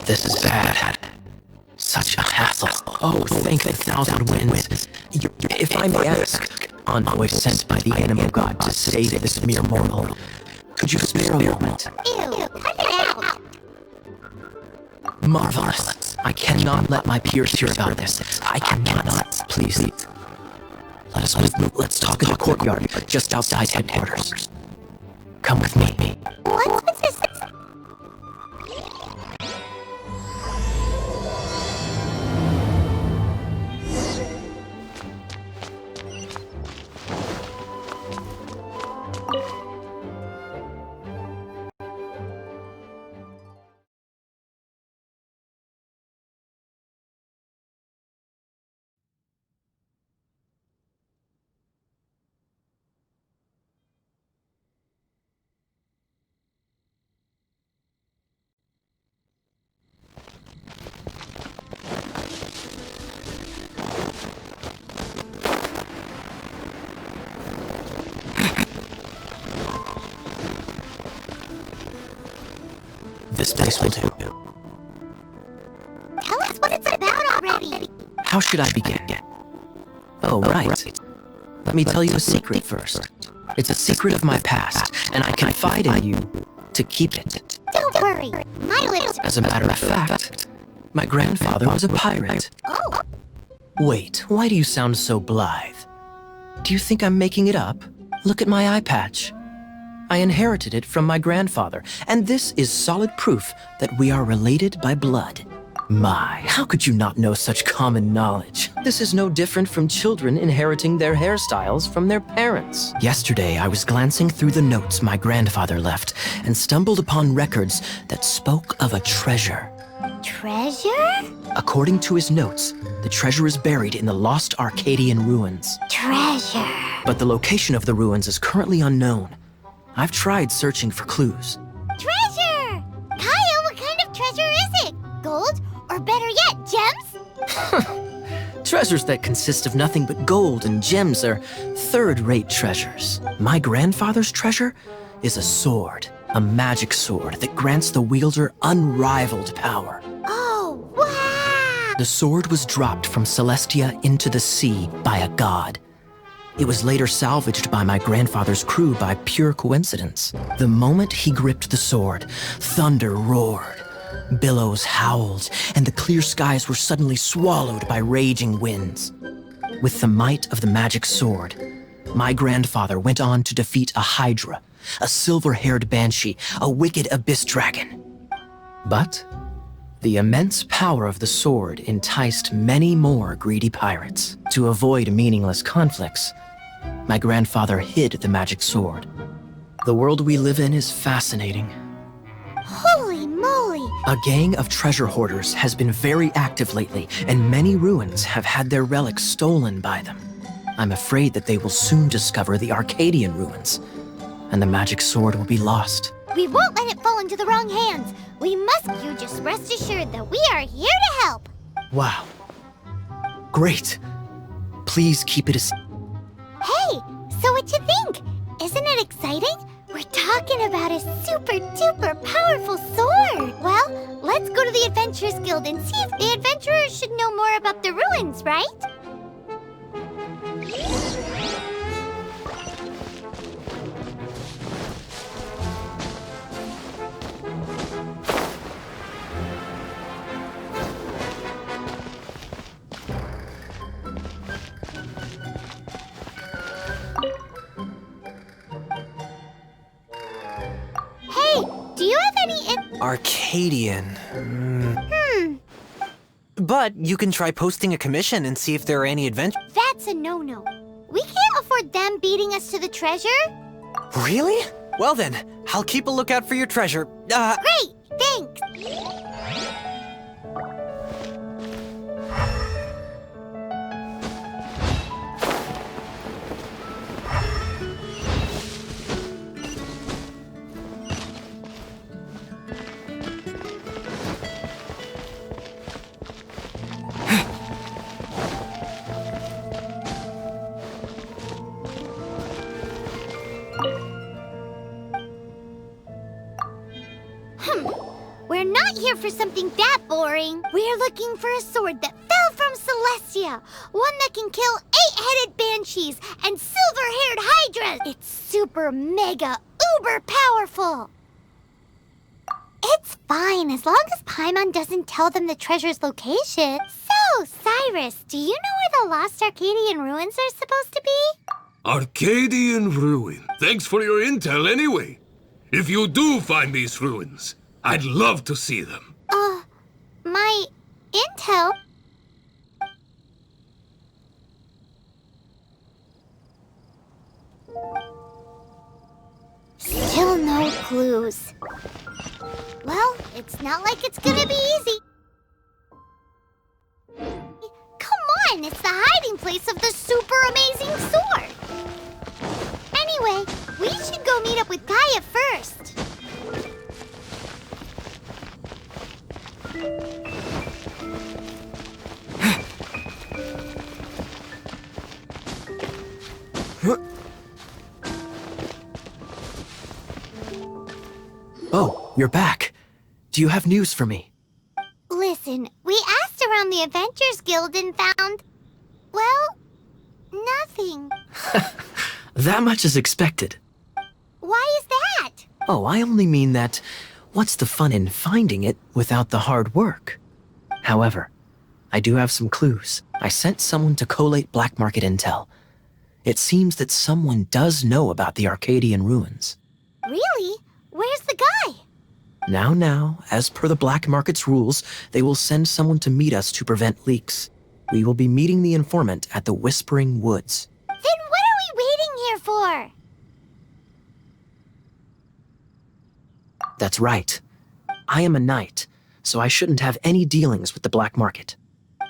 This is bad. Such a hassle. Oh, thank the thousand winds. If I may ask, envoy sent by the animal god to save this mere mortal, could you spare a moment? Ew, cut it out! Marvelous. I cannot let my peers hear about this. I cannot. Please. Let's talk in the courtyard, just outside headquarters. Come with me. What's this? This place will do. Tell us what it's about already! How should I begin? Oh, right. Let me tell you a secret first. It's a secret of my past, and I confide in you to keep it. Don't worry, my lips... As a matter of fact, my grandfather was a pirate. Oh! Wait, why do you sound so blithe? Do you think I'm making it up? Look at my eye patch. I inherited it from my grandfather, and this is solid proof that we are related by blood. My, how could you not know such common knowledge? This is no different from children inheriting their hairstyles from their parents. Yesterday, I was glancing through the notes my grandfather left and stumbled upon records that spoke of a treasure. Treasure? According to his notes, the treasure is buried in the lost Arcadian ruins. Treasure. But the location of the ruins is currently unknown. I've tried searching for clues. Treasure! Kyle, what kind of treasure is it? Gold? Or better yet, gems? Treasures that consist of nothing but gold and gems are third-rate treasures. My grandfather's treasure is a sword, a magic sword that grants the wielder unrivaled power. Oh, wow! The sword was dropped from Celestia into the sea by a god. It was later salvaged by my grandfather's crew by pure coincidence. The moment he gripped the sword, thunder roared, billows howled, and the clear skies were suddenly swallowed by raging winds. With the might of the magic sword, my grandfather went on to defeat a hydra, a silver-haired banshee, a wicked abyss dragon. But the immense power of the sword enticed many more greedy pirates. To avoid meaningless conflicts, my grandfather hid the magic sword. The world we live in is fascinating. Holy moly! A gang of treasure hoarders has been very active lately, and many ruins have had their relics stolen by them. I'm afraid that they will soon discover the Arcadian ruins, and the magic sword will be lost. We won't let it fall into the wrong hands. We must, you just rest assured that we are here to help. Wow. Great. Please keep it a secret. Hey, so what you think? Isn't it exciting? We're talking about a super duper powerful sword. Well, let's go to the Adventurers Guild and see if the adventurers should know more about the ruins, right? Do you have any Arcadian. But you can try posting a commission and see if there are any adventures. That's a no-no. We can't afford them beating us to the treasure. Really? Well then, I'll keep a lookout for your treasure. Great, thanks. we're not here for something that boring. We're looking for a sword that fell from Celestia. One that can kill 8-headed banshees and silver-haired hydras. It's super mega uber powerful. It's fine as long as Paimon doesn't tell them the treasure's location. So, Cyrus, do you know where the lost Arcadian ruins are supposed to be? Arcadian ruin. Thanks for your intel anyway. If you do find these ruins, I'd love to see them. My intel? Still no clues. Well, it's not like it's gonna be easy. Come on, it's the hiding place of the super amazing sword. Anyway, we should go meet up with Gaia first. Oh, you're back. Do you have news for me? Listen, we asked around the Adventures Guild and found, well, nothing. That much is expected. Why is that? Oh, I only mean that what's the fun in finding it without the hard work? However, I do have some clues. I sent someone to collate black market intel. It seems that someone does know about the Arcadian ruins. Really? Where's the guy? Now, as per the black market's rules, they will send someone to meet us to prevent leaks. We will be meeting the informant at the Whispering Woods. Then what are we waiting here for? That's right. I am a knight, so I shouldn't have any dealings with the black market.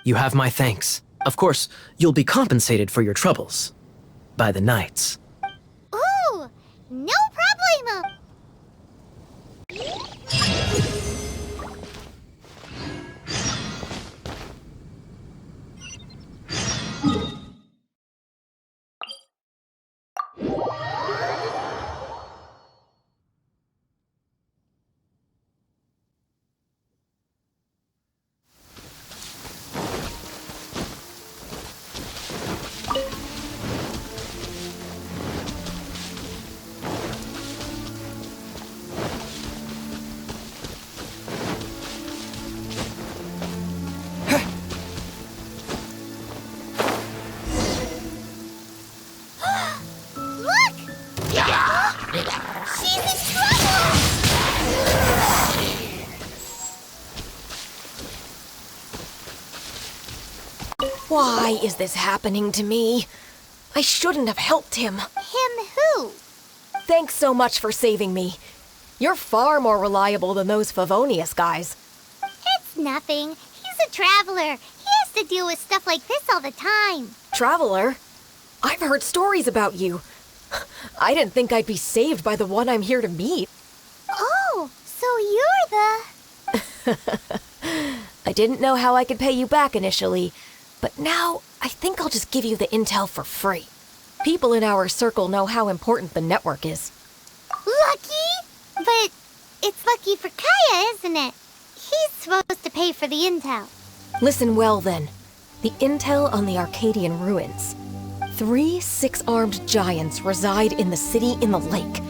You have my thanks. Of course, you'll be compensated for your troubles. By the knights. Ooh, no problemo. Why is this happening to me? I shouldn't have helped him. Him who? Thanks so much for saving me. You're far more reliable than those Favonius guys. It's nothing. He's a traveler. He has to deal with stuff like this all the time. Traveler? I've heard stories about you. I didn't think I'd be saved by the one I'm here to meet. Oh, so you're the... I didn't know how I could pay you back initially, but now I think I'll just give you the intel for free. People in our circle know how important the network is. Lucky? But it's lucky for Kaya, isn't it? He's supposed to pay for the intel. Listen well then. The intel on the Arcadian ruins. 3 6-armed giants reside in the city in the lake.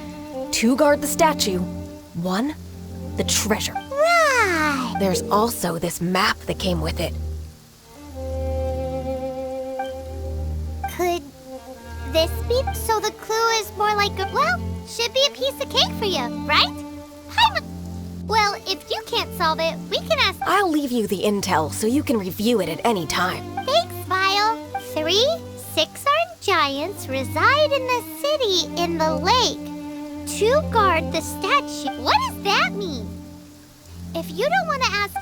2 guard the statue. 1, the treasure. Right. There's also this map that came with it. Could this be? So the clue is more like a, well, should be a piece of cake for you, right? Well, if you can't solve it, we can ask... I'll leave you the intel so you can review it at any time. Thanks, Vile. 3 6-armed giants reside in the city in the lake. 2 guard the statue. What does that mean? If you don't want to ask...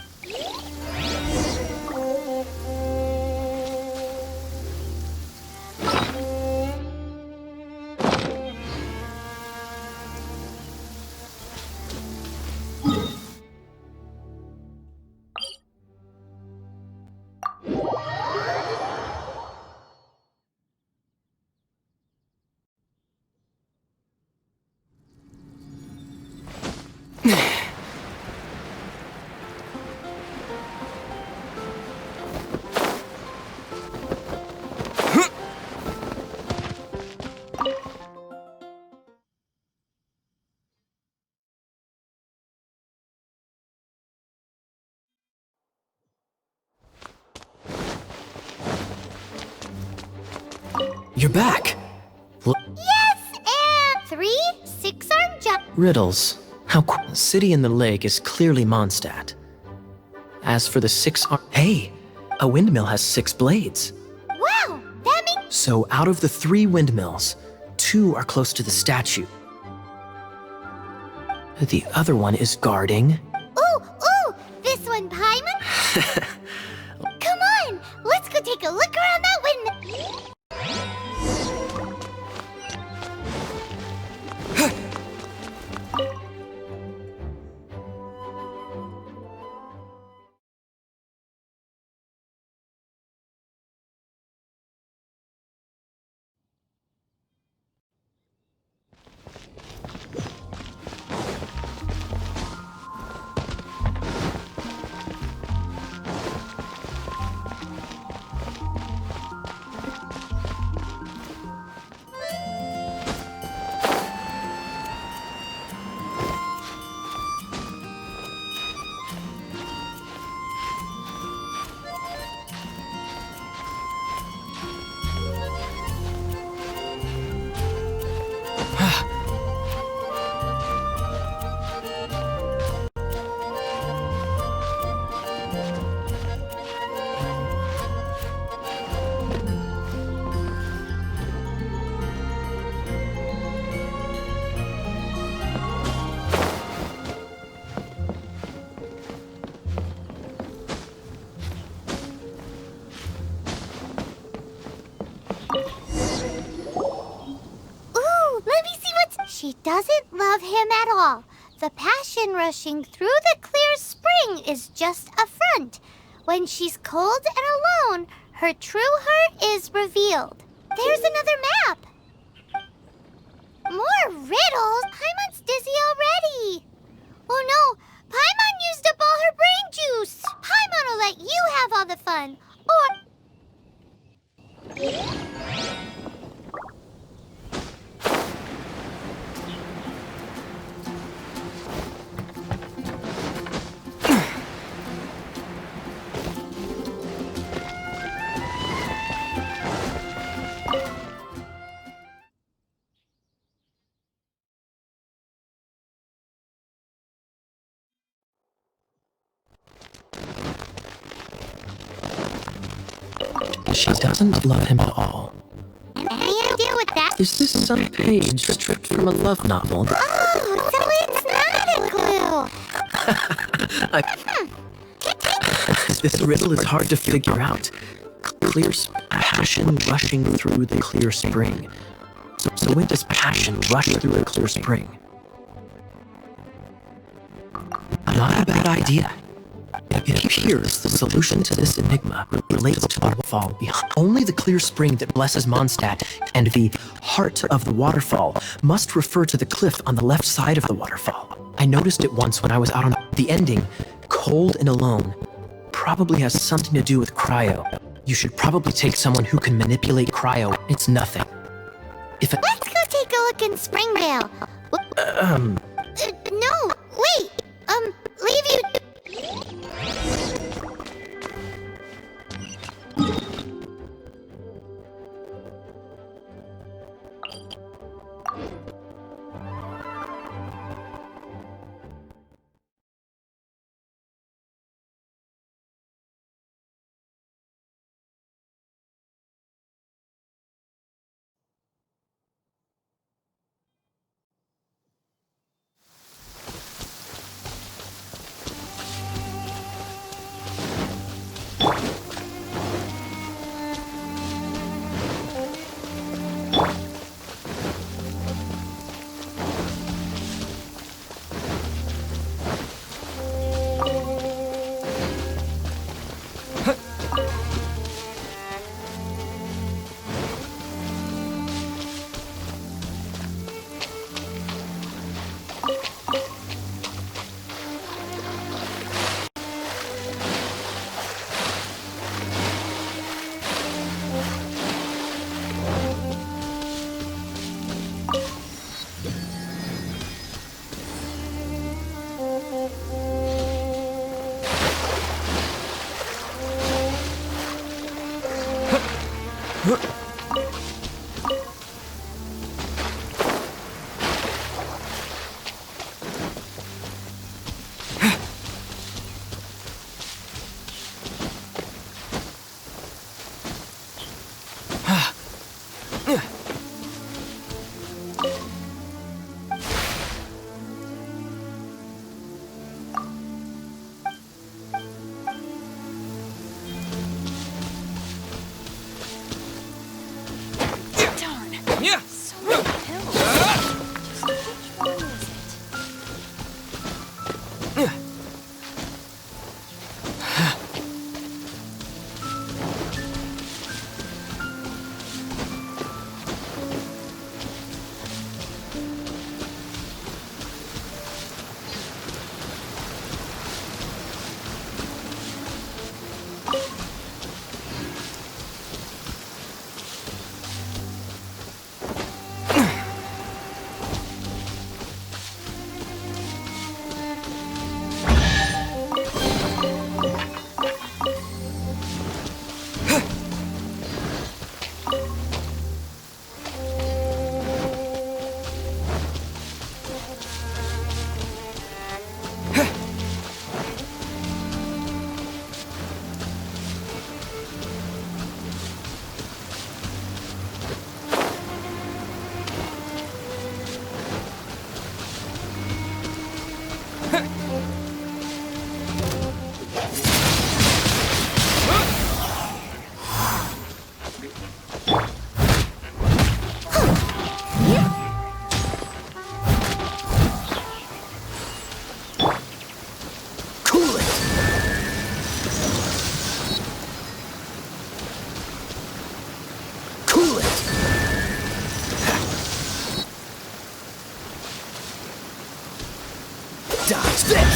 You're back! Yes, and 3 6-armed giants. Riddles. City in the lake is clearly Mondstadt. As for the Hey! A windmill has 6 blades. Wow, that means... So out of the 3 windmills, 2 are close to the statue. The other one is guarding. Ooh, this one, Paimon? Come on, let's go take a look around that windmill. She doesn't love him at all. The passion rushing through the clear spring is just a front. When she's cold and alone, her true heart is revealed. There's another map. More riddles? Paimon's dizzy already. Oh no, Paimon used up all her brain juice. Paimon will let you have all the fun. Or... She doesn't love him at all. Any idea what that... Is this some page stripped from a love novel? Oh, so it's not a clue. This riddle is hard to figure out. Clear passion rushing through the clear spring. So when does passion rush through a clear spring? Not a bad idea. It appears the solution to this enigma relates to the waterfall behind. Only the clear spring that blesses Mondstadt and the heart of the waterfall must refer to the cliff on the left side of the waterfall. I noticed it once when I was out on the ending, cold and alone, probably has something to do with cryo. You should probably take someone who can manipulate cryo. It's nothing. Let's go take a look in Springvale. No, wait. Leave you... this?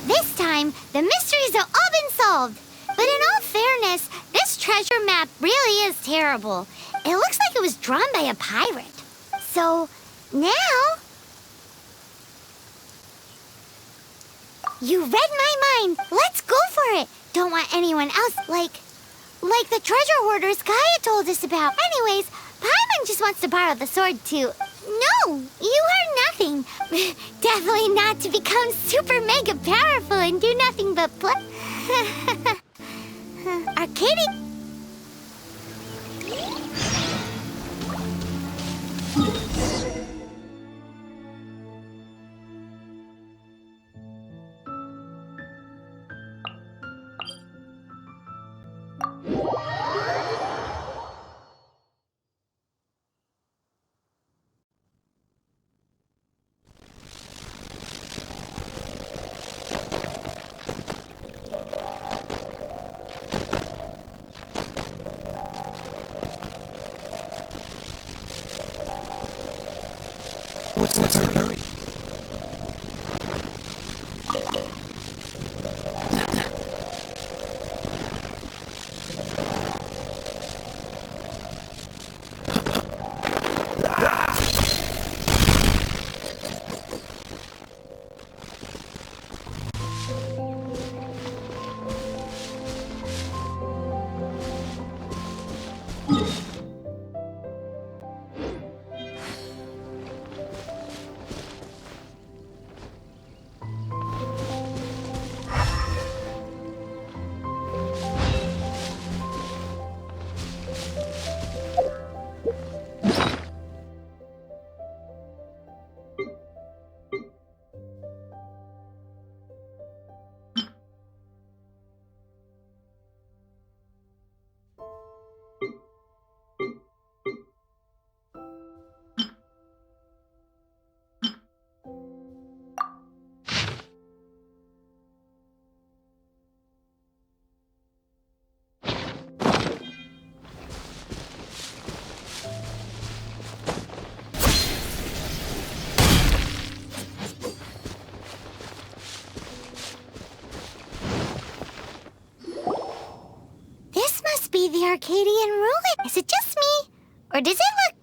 This time, the mysteries have all been solved. But in all fairness, this treasure map really is terrible. It looks like it was drawn by a pirate. So, now... You read my mind. Let's go for it. Don't want anyone else, like the treasure hoarders Kaya told us about. Anyways, Paimon just wants to borrow the sword to... No, you heard nothing. Definitely not to become super mega powerful and do nothing but play. Arcady... What's our hurry? The Arcadian ruin. Is it just me? Or does it look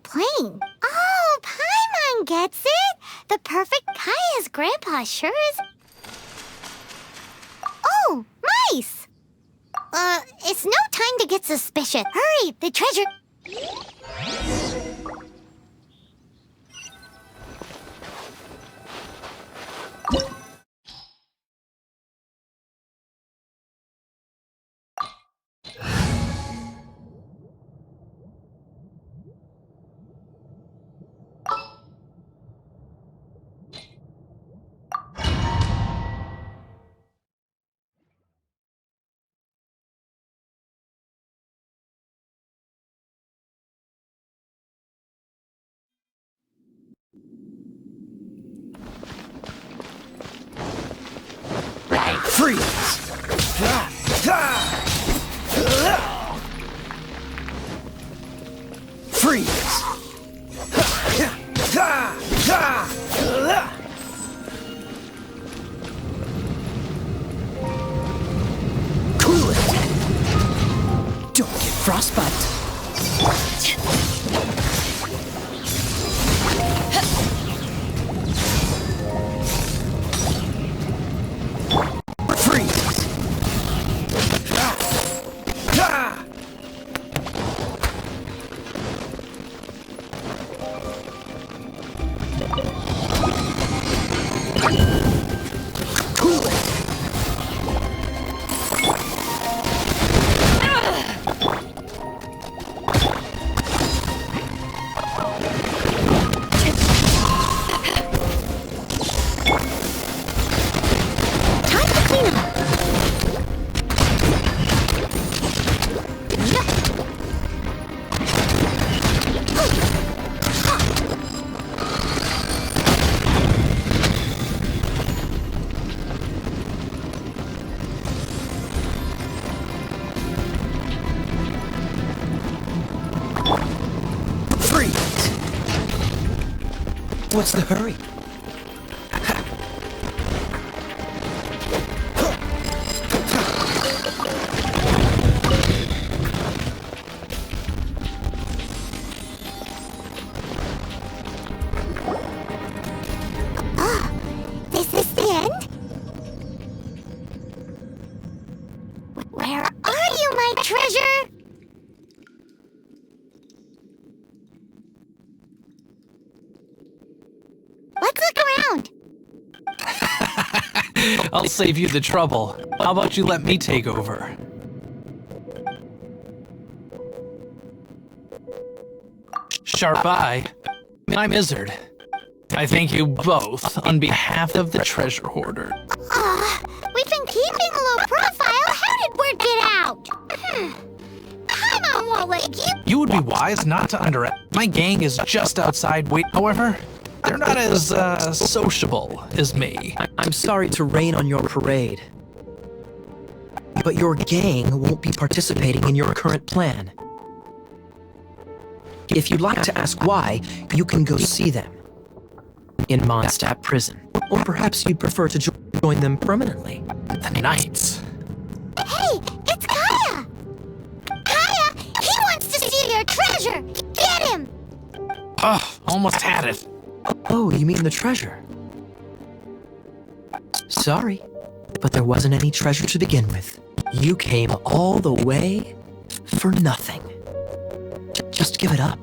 plain? Oh, Paimon gets it. The perfect Kaya's grandpa sure is. Oh, mice! It's no time to get suspicious. Hurry, the treasure... Freeze! Freeze! Cool it! Don't get frostbite! What's the hurry? Is this the end? Where are you, my treasure? Let's look around. I'll save you the trouble. How about you let me take over? Sharp Eye, I'm Izzard. I thank you both on behalf of the treasure hoarder. We've been keeping a low profile. How did word get out? Paimon won't let you. You would be wise not to My gang is just outside. However, they're not as sociable as me. I'm sorry to rain on your parade, but your gang won't be participating in your current plan. If you'd like to ask why, you can go see them in Mondstadt prison. Or perhaps you'd prefer to join them permanently. The Knights. Hey, it's Kaya! Kaya, he wants to steal your treasure! Get him! Oh, almost had it. Oh, you mean the treasure? Sorry, but there wasn't any treasure to begin with. You came all the way for nothing. Just give it up.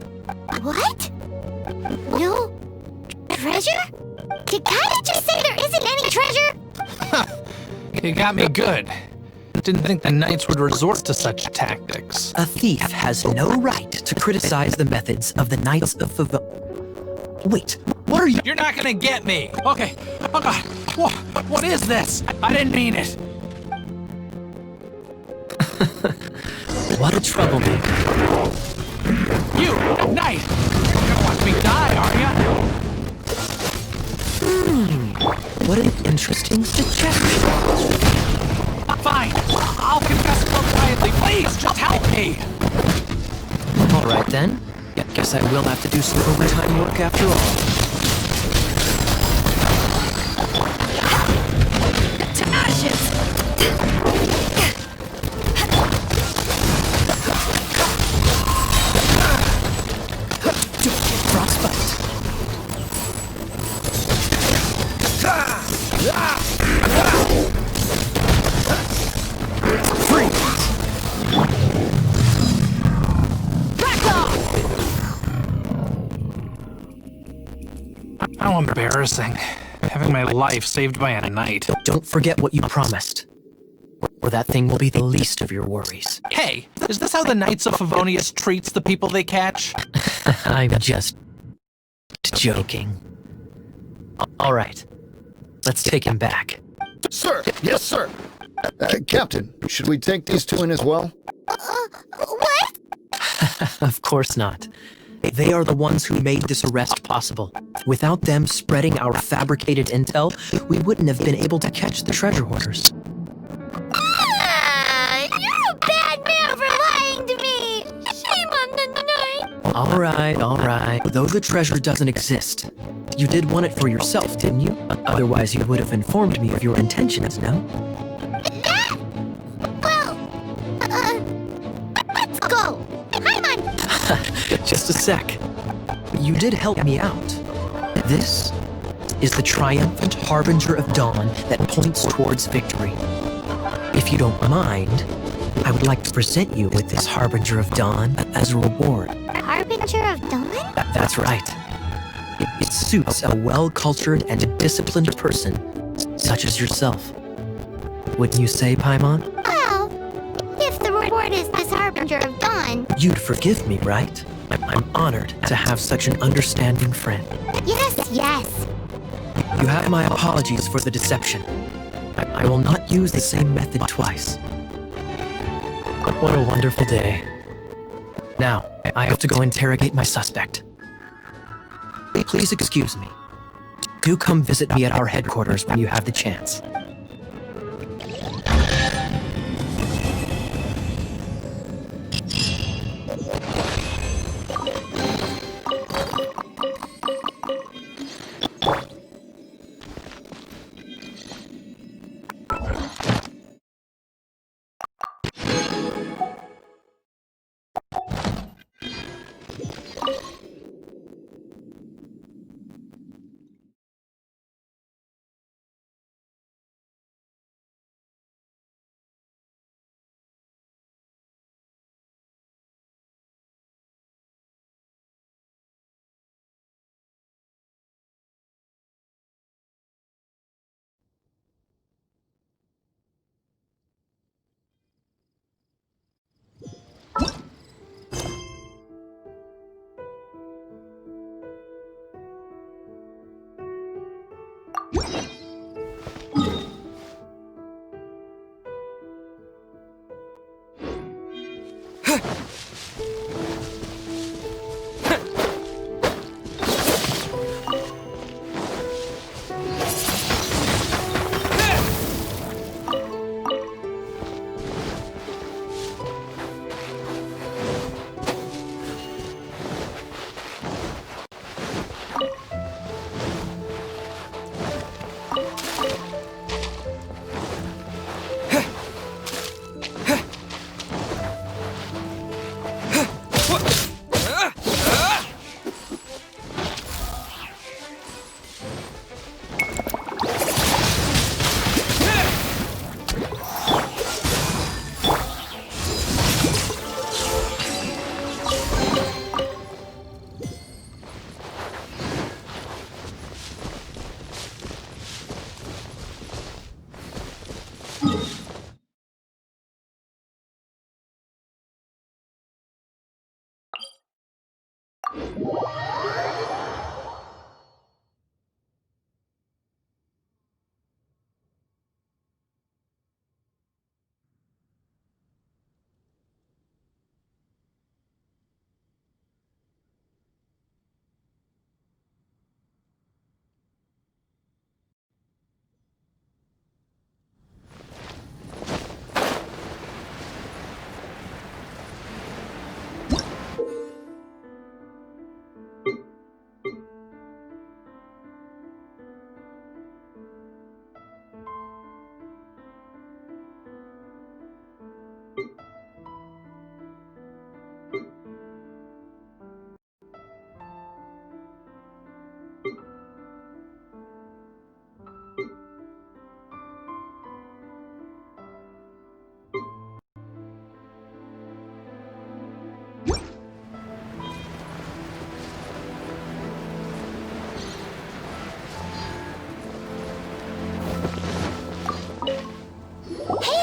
What? No treasure? Did Kaya just say there isn't any treasure? You got me good. Didn't think the Knights would resort to such tactics. A thief has no right to criticize the methods of the Knights of Wait, what are you? You're not gonna get me! Okay, oh god, what is this? I didn't mean it! What a troublemaker. You, Knight! You're gonna watch me die, are ya? What an interesting suggestion. Fine, I'll confess more quietly. Please, just help me! All right then. Guess I will have to do some overtime work after all. To ashes! Don't get frostbite. How embarrassing. Having my life saved by a knight. Don't forget what you promised, or that thing will be the least of your worries. Hey, is this how the Knights of Favonius treats the people they catch? I'm just joking. All right, let's take him back. Sir, yes, sir. Captain, should we take these two in as well? What? Of course not. They are the ones who made this arrest possible. Without them spreading our fabricated intel, we wouldn't have been able to catch the treasure hoarders. You're a bad man for lying to me! Shame on the Knight! All right. Though the treasure doesn't exist, you did want it for yourself, didn't you? Otherwise, you would have informed me of your intentions, no? Well, let's go! Paimon! Just a sec. You did help me out. This is the triumphant harbinger of dawn that points towards victory. If you don't mind, I would like to present you with this harbinger of dawn as a reward. Harbinger of Dawn? That's right. It suits a well-cultured and disciplined person, such as yourself. Wouldn't you say, Paimon? Well, if the reward is this Harbinger of Dawn... You'd forgive me, right? I'm honored to have such an understanding friend. Yes. You have my apologies for the deception. I will not use the same method twice. What a wonderful day. Now, I have to go interrogate my suspect. Please excuse me. Do come visit me at our headquarters when you have the chance.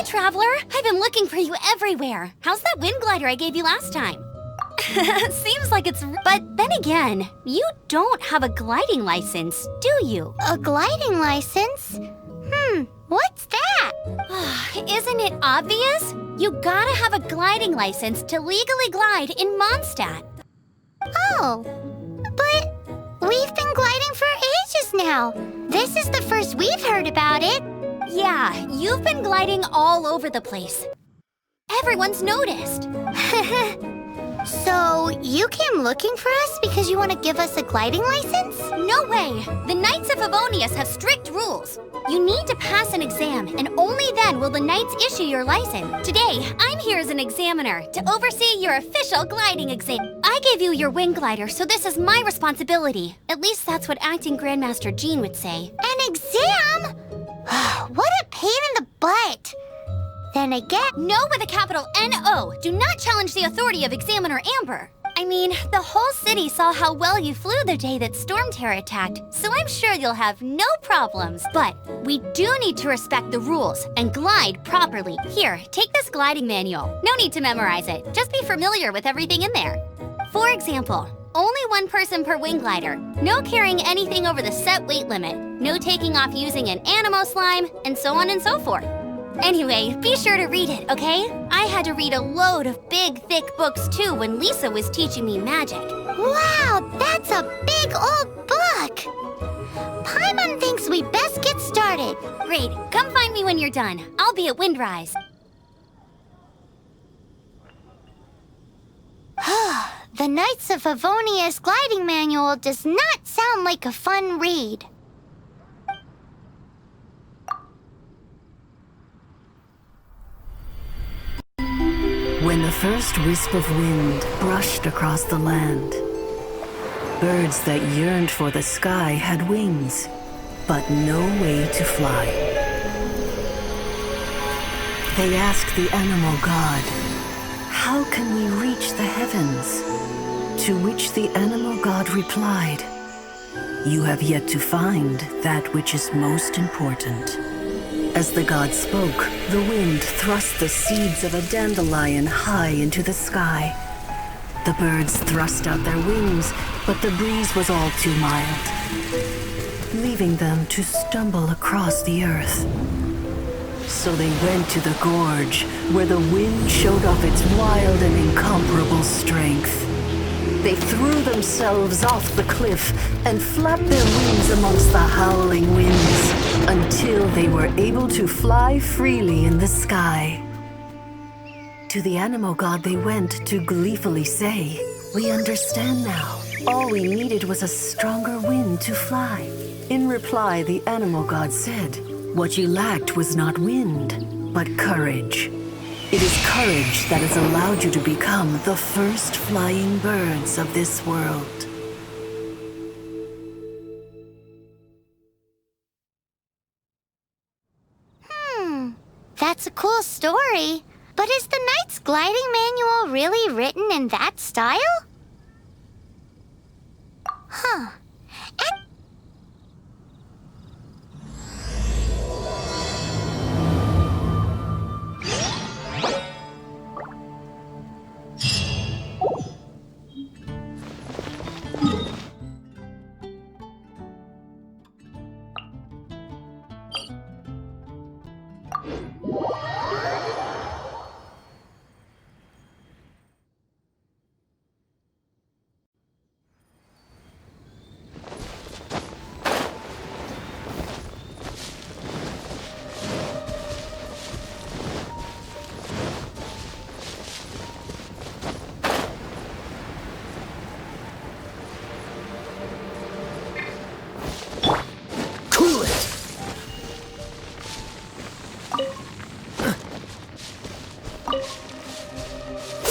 Traveler, I've been looking for you everywhere. How's that wind glider I gave you last time? Seems like it's... But then again, you don't have a gliding license, do you? A gliding license? What's that? Isn't it obvious? You gotta have a gliding license to legally glide in Mondstadt. Oh, but we've been gliding for ages now. This is the first we've heard about it. Yeah, you've been gliding all over the place. Everyone's noticed. So, you came looking for us because you want to give us a gliding license? No way! The Knights of Favonius have strict rules. You need to pass an exam, and only then will the Knights issue your license. Today, I'm here as an examiner to oversee your official gliding exam. I gave you your wing glider, so this is my responsibility. At least that's what Acting Grandmaster Jean would say. An exam? What a pain in the butt. Then again... No with a capital N-O. Do not challenge the authority of Examiner Amber. I mean, the whole city saw how well you flew the day that Storm Terror attacked, so I'm sure you'll have no problems. But we do need to respect the rules and glide properly. Here, take this gliding manual. No need to memorize it. Just be familiar with everything in there. For example, only one person per wing glider. No carrying anything over the set weight limit. No taking off using an animo slime, and so on and so forth. Anyway, be sure to read it, okay? I had to read a load of big, thick books too when Lisa was teaching me magic. Wow, that's a big old book! Paimon thinks we best get started. Great, come find me when you're done. I'll be at Windrise. The Knights of Favonius gliding manual does not sound like a fun read. When the first wisp of wind brushed across the land, birds that yearned for the sky had wings, but no way to fly. They asked the animal god, "How can we reach the heavens?" To which the animal god replied, "You have yet to find that which is most important." As the god spoke, the wind thrust the seeds of a dandelion high into the sky. The birds thrust out their wings, but the breeze was all too mild. leaving them to stumble across the earth. So they went to the gorge, where the wind showed off its wild and incomparable strength. They threw themselves off the cliff and flapped their wings amongst the howling winds until they were able to fly freely in the sky. To the animal god they went to gleefully say, "We understand now. All we needed was a stronger wind to fly." In reply, the animal god said, "What you lacked was not wind, but courage. It is courage that has allowed you to become the first flying birds of this world." That's a cool story. But is the Knight's gliding manual really written in that style? Huh.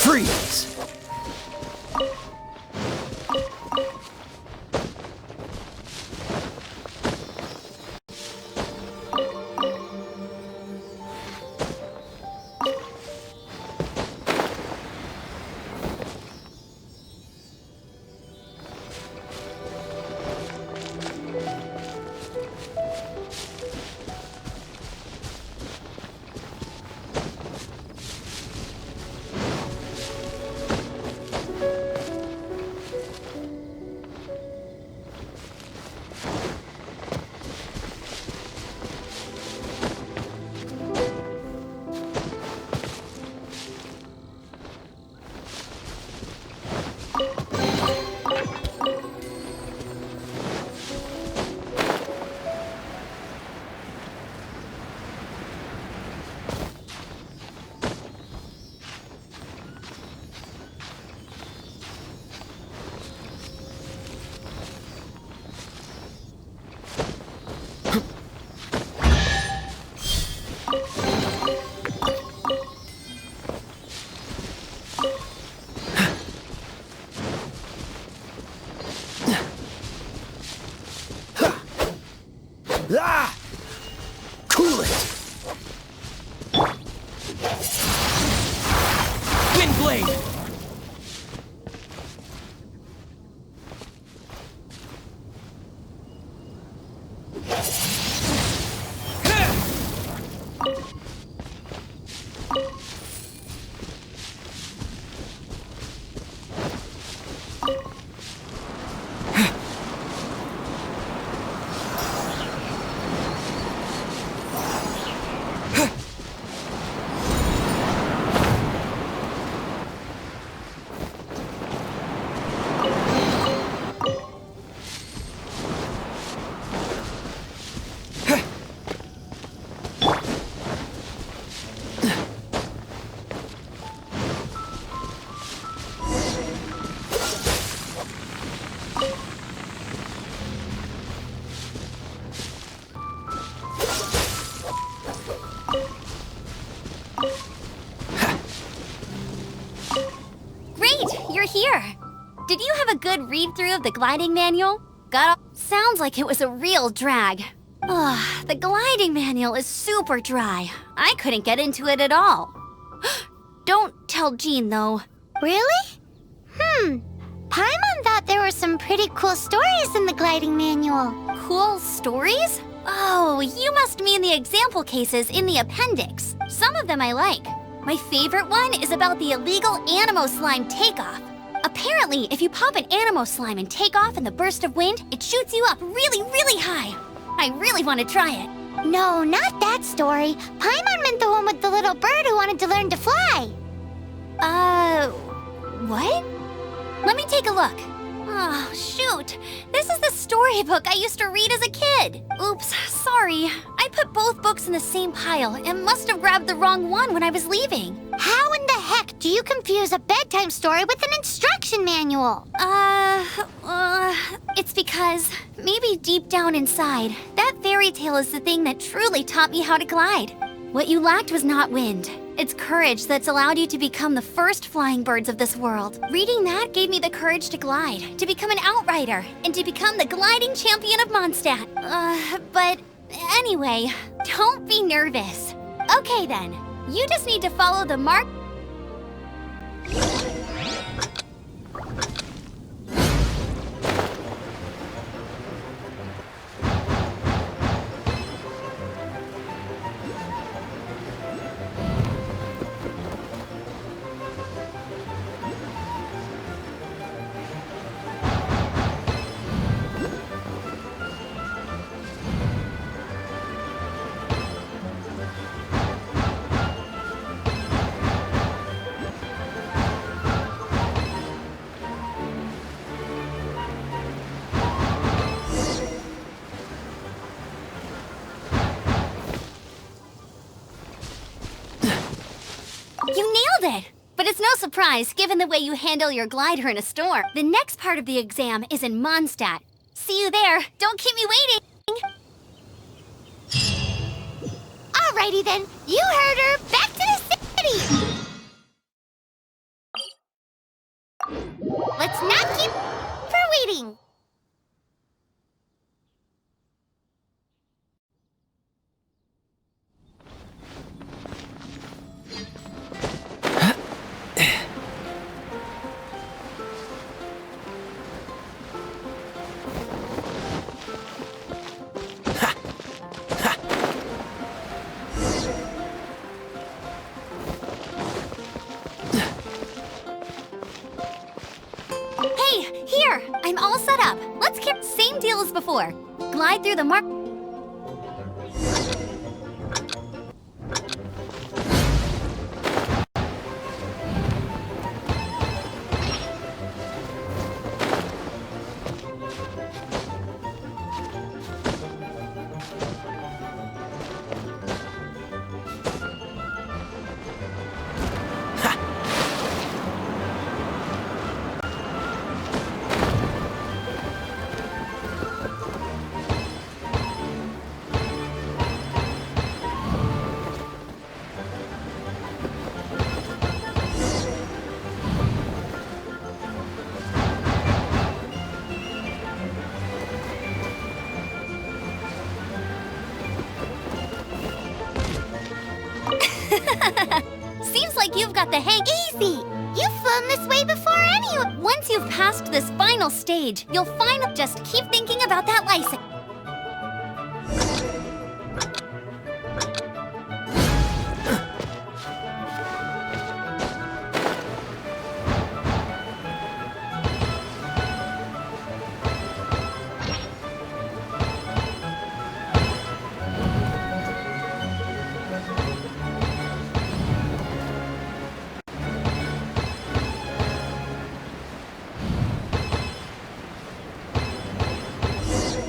Freeze! Ah! Cool it! Windblade! Here. Did you have a good read-through of the gliding manual? Sounds like it was a real drag. Ugh, the gliding manual is super dry. I couldn't get into it at all. Don't tell Jean, though. Really? Paimon thought there were some pretty cool stories in the gliding manual. Cool stories? Oh, you must mean the example cases in the appendix. Some of them I like. My favorite one is about the illegal Animo Slime takeoff. Apparently, if you pop an Animo Slime and take off in the burst of wind, it shoots you up really, really high. I really want to try it. No, not that story. Paimon meant the one with the little bird who wanted to learn to fly. What? Let me take a look. Oh, shoot. This is the storybook I used to read as a kid. Oops, sorry. I put both books in the same pile and must have grabbed the wrong one when I was leaving. How in the heck do you confuse a bedtime story with an instruction manual? It's because maybe deep down inside, that fairy tale is the thing that truly taught me how to glide. What you lacked was not wind. It's courage that's allowed you to become the first flying birds of this world. Reading that gave me the courage to glide, to become an outrider, and to become the gliding champion of Mondstadt. But anyway, don't be nervous. Okay then, you just need to follow the mark. You nailed it! But it's no surprise, given the way you handle your glider in a storm. The next part of the exam is in Mondstadt. See you there. Don't keep me waiting! Alrighty then. You heard her. Back to the city! Let's not keep her waiting. Hey, here! I'm all set up. Let's keep same deal as before. Glide through the mark. Seems like you've got the hang. Easy! You've flown this way before anyway. Once you've passed this final stage, you'll find. Just keep thinking about that license.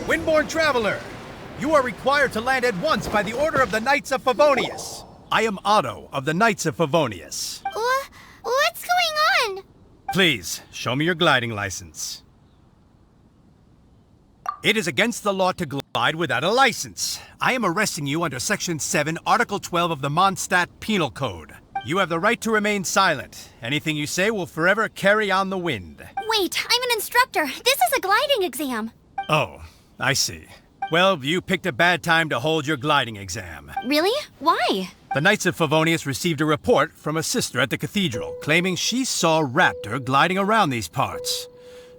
Windborne Traveler, you are required to land at once by the order of the Knights of Favonius. I am Otto of the Knights of Favonius. What's going on? Please, show me your gliding license. It is against the law to glide without a license. I am arresting you under Section 7, Article 12 of the Mondstadt Penal Code. You have the right to remain silent. Anything you say will forever carry on the wind. Wait, I'm an instructor. This is a gliding exam. Oh, I see. Well, you picked a bad time to hold your gliding exam. Really? Why? The Knights of Favonius received a report from a sister at the cathedral claiming she saw Raptor gliding around these parts.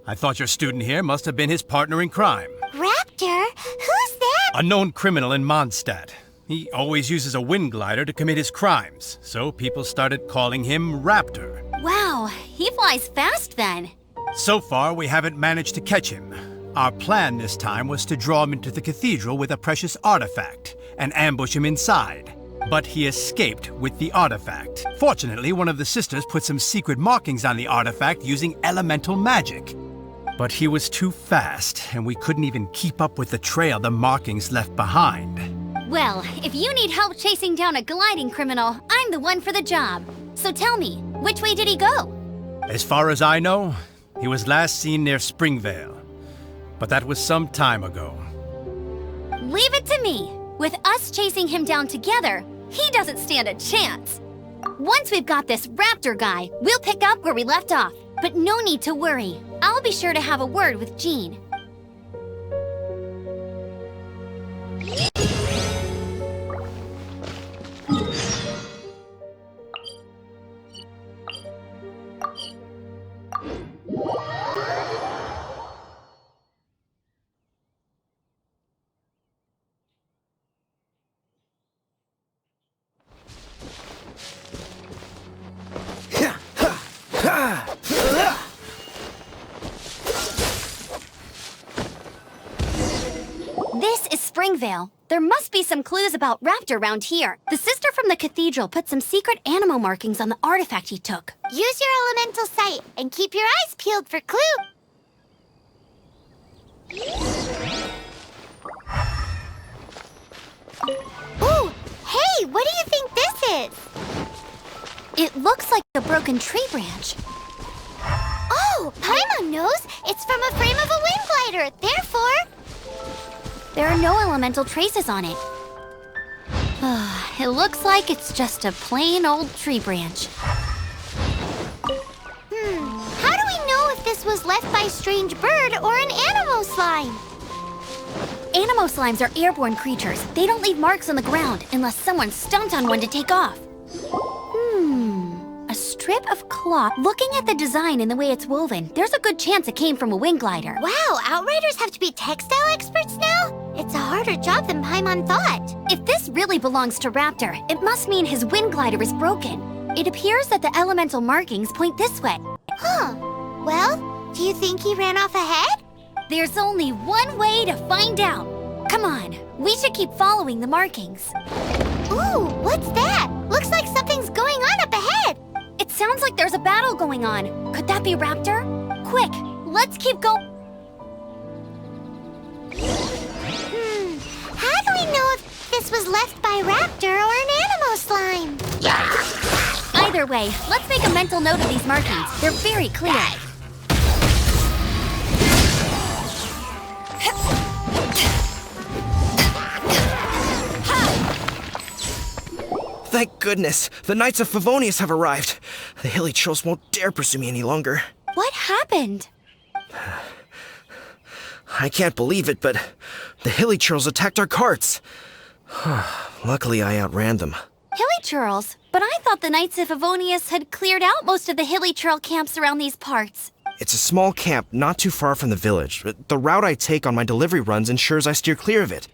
I thought your student here must have been his partner in crime. Raptor? Who's that? A known criminal in Mondstadt. He always uses a wind glider to commit his crimes, so people started calling him Raptor. Wow, he flies fast then. So far, we haven't managed to catch him. Our plan this time was to draw him into the cathedral with a precious artifact and ambush him inside. But he escaped with the artifact. Fortunately, one of the sisters put some secret markings on the artifact using elemental magic. But he was too fast, and we couldn't even keep up with the trail the markings left behind. Well, if you need help chasing down a gliding criminal, I'm the one for the job. So tell me, which way did he go? As far as I know, he was last seen near Springvale. But that was some time ago. Leave it to me. With us chasing him down together, he doesn't stand a chance. Once we've got this raptor guy, we'll pick up where we left off. But no need to worry. I'll be sure to have a word with Jean. This is Springvale. There must be some clues about Raptor around here. The sister from the cathedral put some secret animal markings on the artifact he took. Use your elemental sight and keep your eyes peeled for clues. Ooh, hey, what do you think this is? It looks like a broken tree branch. Oh, Paimon knows. It's from a frame of a wind glider. Therefore, There are no elemental traces on it. It looks like it's just a plain old tree branch. how do we know if this was left by a strange bird or an animal slime? Animo slimes are airborne creatures. They don't leave marks on the ground unless someone stomped on one to take off. A strip of cloth. Looking at the design and the way it's woven, there's a good chance it came from a wind glider. Wow, Outriders have to be textile experts now? It's a harder job than Paimon thought. If this really belongs to Raptor, it must mean his wind glider is broken. It appears that the elemental markings point this way. Huh. Well, do you think he ran off ahead? There's only one way to find out. Come on, we should keep following the markings. Ooh, what's that? Looks like something's going on up ahead. It sounds like there's a battle going on. Could that be Raptor? Quick, let's keep going. How do we know if this was left by Raptor or an animal slime? Either way, let's make a mental note of these markings. They're very clear. Thank goodness, the Knights of Favonius have arrived. The hilly trolls won't dare pursue me any longer. What happened? I can't believe it, but the hilly trolls attacked our carts. Luckily, I outran them. Hilly churls? But I thought the Knights of Favonius had cleared out most of the hilly churl camps around these parts. It's a small camp not too far from the village. The route I take on my delivery runs ensures I steer clear of it.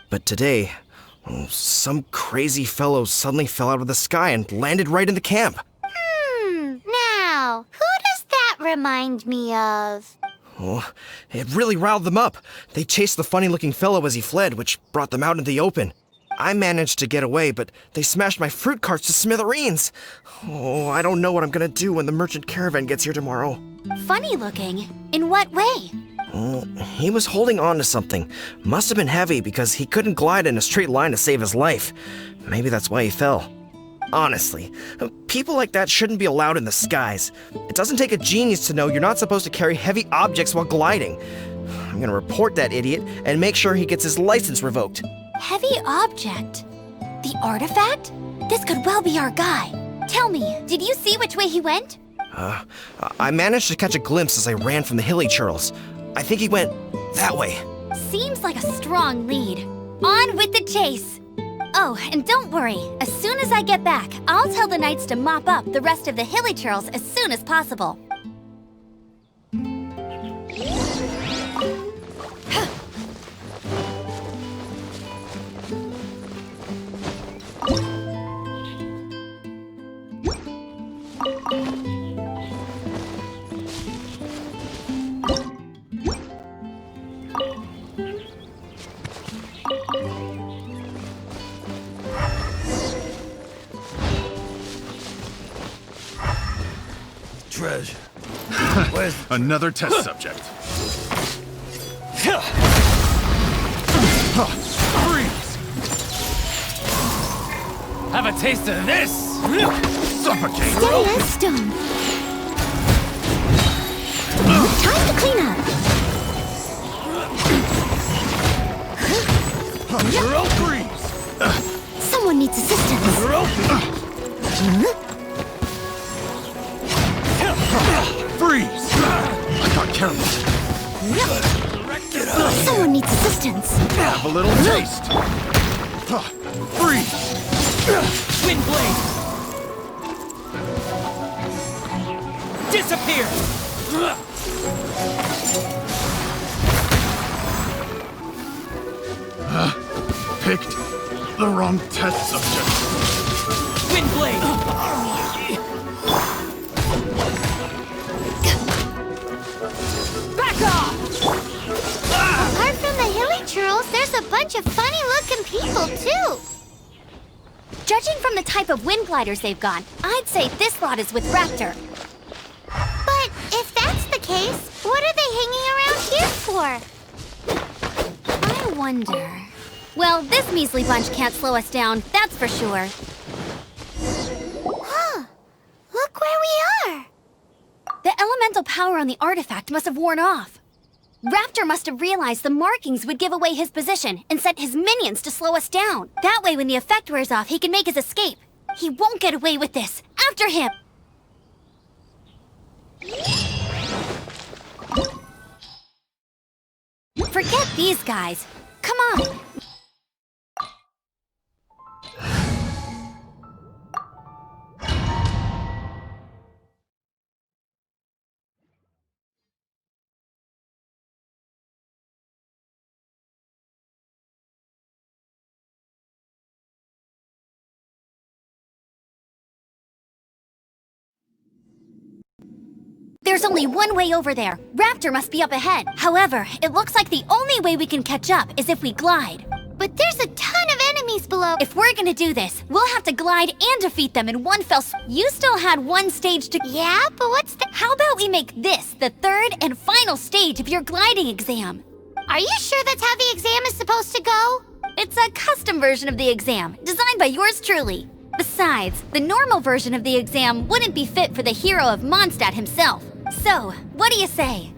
But today, some crazy fellow suddenly fell out of the sky and landed right in the camp. Now, who does that remind me of? Oh, it really riled them up. They chased the funny-looking fellow as he fled, which brought them out in the open. I managed to get away, but they smashed my fruit carts to smithereens. Oh, I don't know what I'm gonna do when the merchant caravan gets here tomorrow. Funny looking? In what way? He was holding on to something. Must have been heavy because he couldn't glide in a straight line to save his life. Maybe that's why he fell. Honestly, people like that shouldn't be allowed in the skies. It doesn't take a genius to know you're not supposed to carry heavy objects while gliding. I'm gonna report that idiot and make sure he gets his license revoked. Heavy object? The artifact? This could well be our guy. Tell me, did you see which way he went? I managed to catch a glimpse as I ran from the hilly churls. I think he went that way. Seems like a strong lead. On with the chase! Oh, and don't worry. As soon as I get back, I'll tell the knights to mop up the rest of the hilly churls as soon as possible. treasure. Where's the Another test subject. Freeze! Have a taste of this! Suffocate! Steady as stone. Time to clean up. Freeze! Someone needs assistance. Freeze! I got careless. Someone needs assistance. Have a little taste. Freeze! Wind blade! Disappear! Picked the wrong test subject. Wind blade! Back off! Apart from the hilly churls, there's a bunch of funny-looking people, too. Judging from the type of wind gliders they've got, I'd say this lot is with Raptor. But if that's the case, what are they hanging around here for? I wonder... Well, this measly bunch can't slow us down, that's for sure. Huh. Look where we are. The elemental power on the artifact must have worn off. Raptor must have realized the markings would give away his position and sent his minions to slow us down. That way, when the effect wears off, he can make his escape. He won't get away with this. After him! Forget these guys. Come on. There's only one way over there. Raptor must be up ahead. However, it looks like the only way we can catch up is if we glide. But there's a ton of enemies below. If we're gonna do this, we'll have to glide and defeat them in one fell swoop. You still had one stage to... Yeah, but what's the... How about we make this the third and final stage of your gliding exam? Are you sure that's how the exam is supposed to go? It's a custom version of the exam, designed by yours truly. Besides, the normal version of the exam wouldn't be fit for the hero of Mondstadt himself. So, what do you say?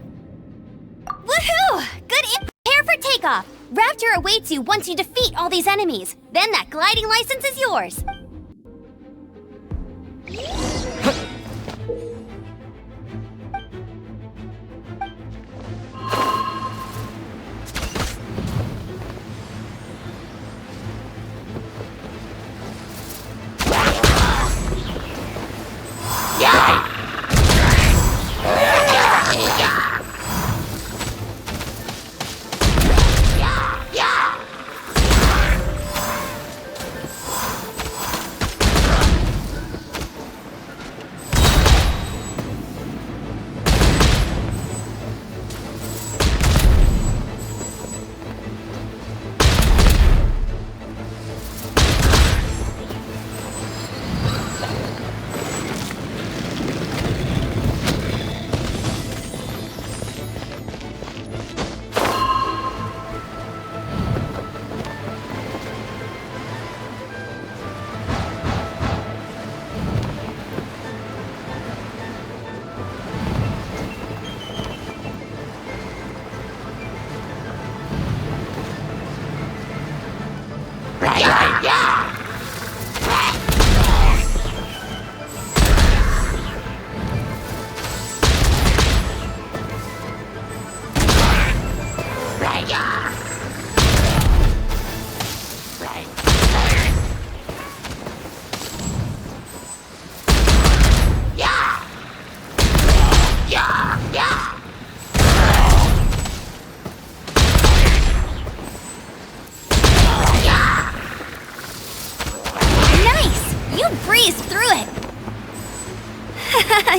Woohoo! Good prepare for takeoff! Raptor awaits you once you defeat all these enemies. Then that gliding license is yours.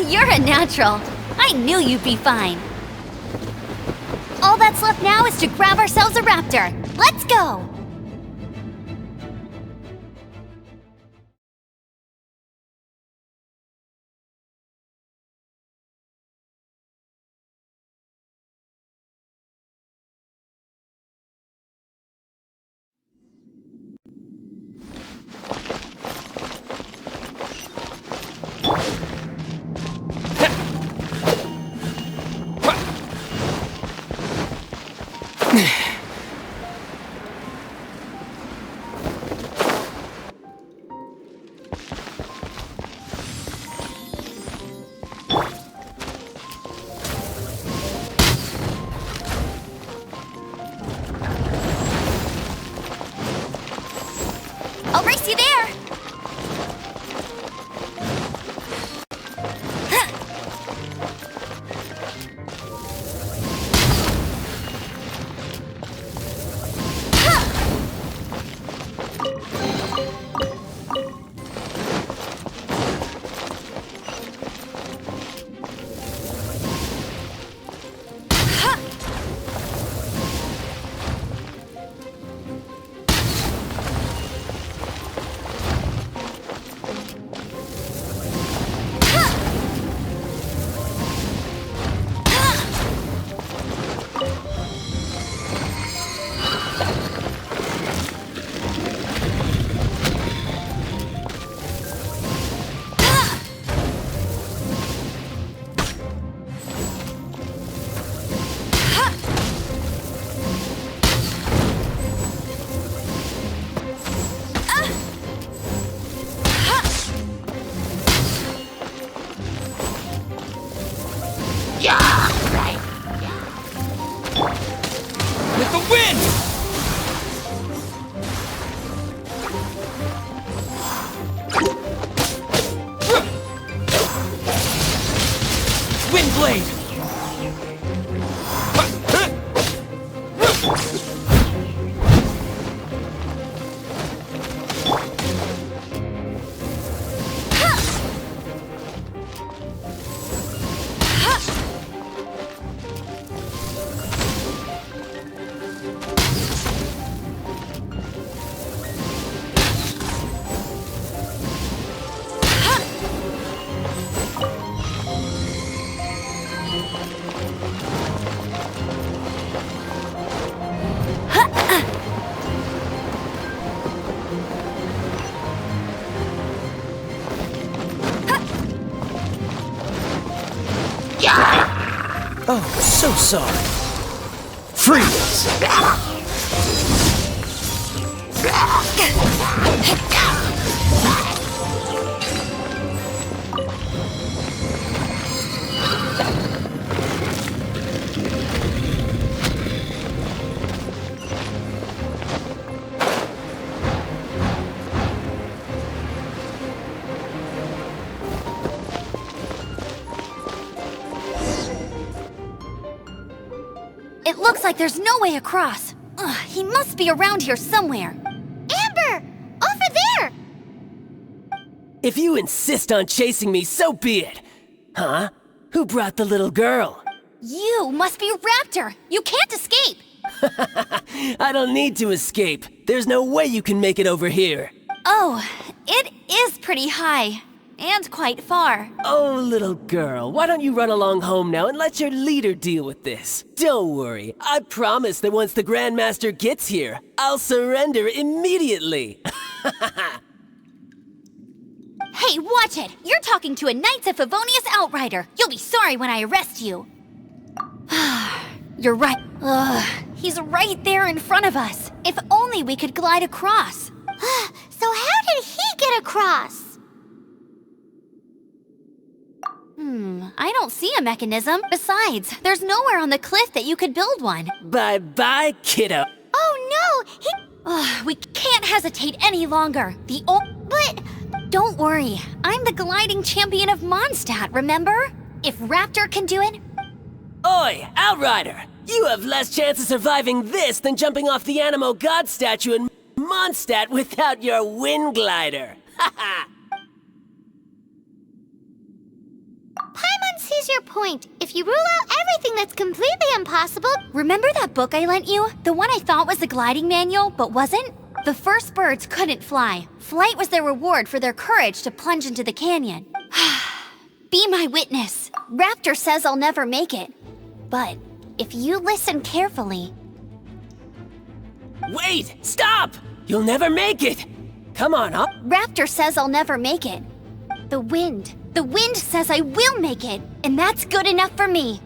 You're a natural. I knew you'd be fine. All that's left now is to grab ourselves a raptor. Let's go! I'll race you there! With the wind! Wind blade! Oh, so sorry. Freeze! It looks like there's no way across. Ugh, he must be around here somewhere. Amber! Over there! If you insist on chasing me, so be it. Huh? Who brought the little girl? You must be Raptor. You can't escape. I don't need to escape. There's no way you can make it over here. Oh, it is pretty high. And quite far. Oh, little girl, why don't you run along home now and let your leader deal with this? Don't worry, I promise that once the Grandmaster gets here, I'll surrender immediately. Hey, watch it! You're talking to a Knights of Favonius outrider. You'll be sorry when I arrest you. You're right. He's right there in front of us. If only we could glide across. So how did he get across? I don't see a mechanism. Besides, there's nowhere on the cliff that you could build one. Bye-bye, kiddo. Oh no, We can't hesitate any longer. But... Don't worry, I'm the gliding champion of Mondstadt, remember? If Raptor can do it... Oi, Outrider! You have less chance of surviving this than jumping off the Animo God statue in Mondstadt without your wind glider. Haha! Paimon sees your point. If you rule out everything that's completely impossible... Remember that book I lent you? The one I thought was the gliding manual, but wasn't? The first birds couldn't fly. Flight was their reward for their courage to plunge into the canyon. Be my witness. Raptor says I'll never make it. But if you listen carefully... Wait! Stop! You'll never make it! Come on, up! Raptor says I'll never make it. The wind says I will make it, and that's good enough for me.